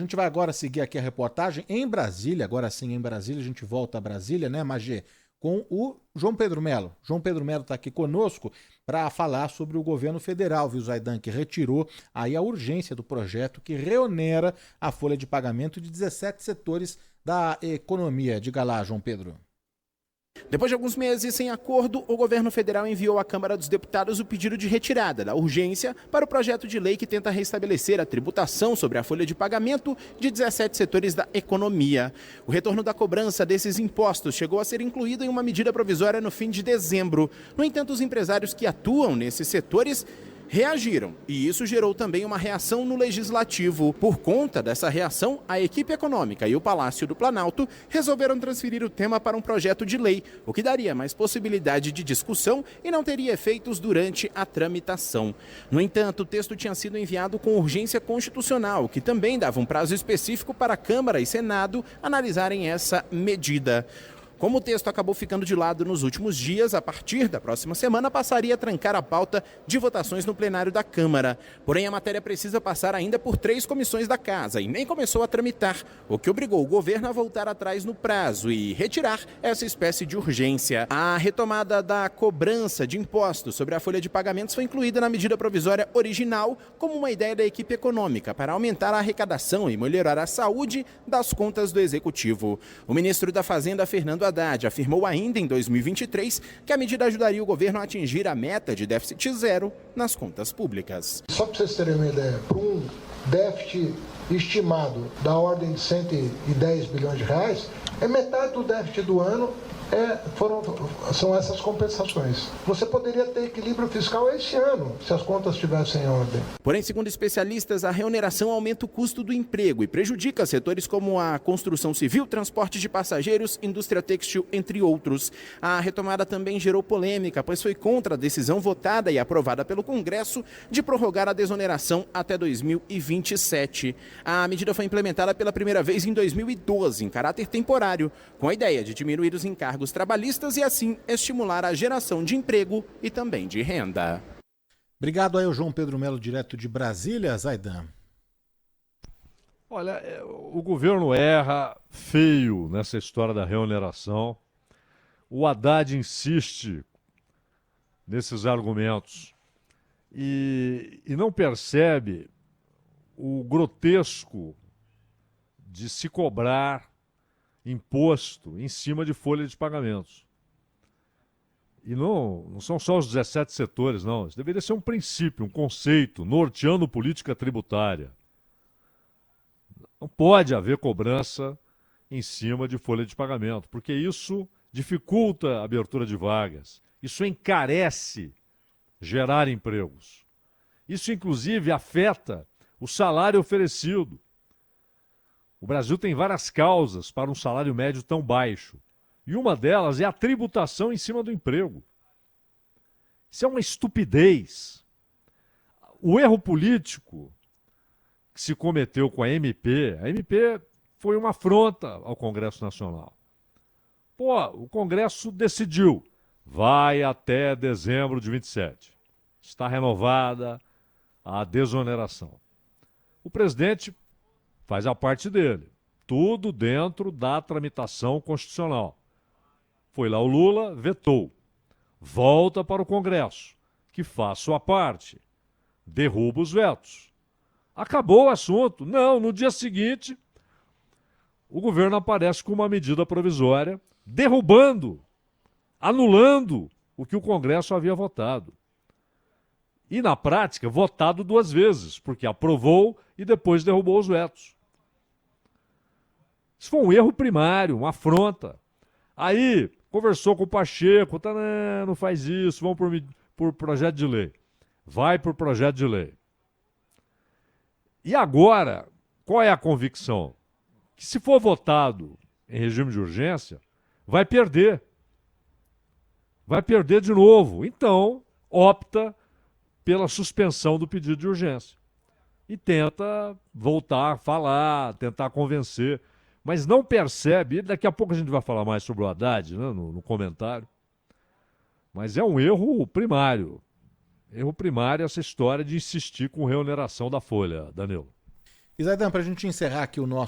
gente vai agora seguir aqui a reportagem em Brasília, agora sim em Brasília, a gente volta a Brasília, né, Magê? Com o João Pedro Melo. João Pedro Melo está aqui conosco para falar sobre o governo federal, viu, Zaidan, que retirou aí a urgência do projeto que reonera a folha de pagamento de 17 setores da economia. Diga lá, João Pedro. Depois de alguns meses sem acordo, o governo federal enviou à Câmara dos Deputados o pedido de retirada da urgência para o projeto de lei que tenta restabelecer a tributação sobre a folha de pagamento de 17 setores da economia. O retorno da cobrança desses impostos chegou a ser incluído em uma medida provisória no fim de dezembro. No entanto, os empresários que atuam nesses setores reagiram, e isso gerou também uma reação no Legislativo. Por conta dessa reação, a equipe econômica e o Palácio do Planalto resolveram transferir o tema para um projeto de lei, o que daria mais possibilidade de discussão e não teria efeitos durante a tramitação. No entanto, o texto tinha sido enviado com urgência constitucional, que também dava um prazo específico para a Câmara e Senado analisarem essa medida. Como o texto acabou ficando de lado nos últimos dias, a partir da próxima semana passaria a trancar a pauta de votações no plenário da Câmara. Porém, a matéria precisa passar ainda por 3 comissões da Casa e nem começou a tramitar, o que obrigou o governo a voltar atrás no prazo e retirar essa espécie de urgência. A retomada da cobrança de impostos sobre a folha de pagamentos foi incluída na medida provisória original como uma ideia da equipe econômica para aumentar a arrecadação e melhorar a saúde das contas do Executivo. O ministro da Fazenda, Fernando Haddad, afirmou ainda em 2023 que a medida ajudaria o governo a atingir a meta de déficit zero nas contas públicas. Só para vocês terem uma ideia, para um déficit estimado da ordem de 110 bilhões de reais, é metade do déficit do ano. São essas compensações. Você poderia ter equilíbrio fiscal esse ano, se as contas estivessem em ordem. Porém, segundo especialistas, a reoneração aumenta o custo do emprego e prejudica setores como a construção civil, transporte de passageiros, indústria têxtil, entre outros. A retomada também gerou polêmica, pois foi contra a decisão votada e aprovada pelo Congresso de prorrogar a desoneração até 2027. A medida foi implementada pela primeira vez em 2012, em caráter temporário, com a ideia de diminuir os encargos trabalhistas e assim estimular a geração de emprego e também de renda. Obrigado aí, o João Pedro Melo, direto de Brasília. Zaidan. Olha, o governo erra feio nessa história da reoneração. O Haddad insiste nesses argumentos e não percebe o grotesco de se cobrar imposto em cima de folha de pagamentos. E não são só os 17 setores, não. Isso deveria ser um princípio, um conceito, norteando política tributária. Não pode haver cobrança em cima de folha de pagamento, porque isso dificulta a abertura de vagas. Isso encarece gerar empregos. Isso, inclusive, afeta o salário oferecido. O Brasil tem várias causas para um salário médio tão baixo. E uma delas é a tributação em cima do emprego. Isso é uma estupidez. O erro político que se cometeu com a MP foi uma afronta ao Congresso Nacional. O Congresso decidiu, vai até dezembro de 27. Está renovada a desoneração. O presidente faz a parte dele, tudo dentro da tramitação constitucional. Foi lá o Lula, vetou. Volta para o Congresso, que faz sua parte. Derruba os vetos. Acabou o assunto. Não, no dia seguinte, o governo aparece com uma medida provisória, derrubando, anulando o que o Congresso havia votado. E, na prática, votado 2 vezes, porque aprovou e depois derrubou os vetos. Isso foi um erro primário, uma afronta. Aí, conversou com o Pacheco, não faz isso, vamos por projeto de lei. Vai por projeto de lei. E agora, qual é a convicção? Que se for votado em regime de urgência, vai perder. Vai perder de novo. Então, opta pela suspensão do pedido de urgência. E tenta voltar a falar, tentar convencer. Mas não percebe, daqui a pouco a gente vai falar mais sobre o Haddad, né, no comentário, mas é um erro primário. Erro primário essa história de insistir com reoneração da folha, Danilo. E Zaidan, para a gente encerrar aqui o nosso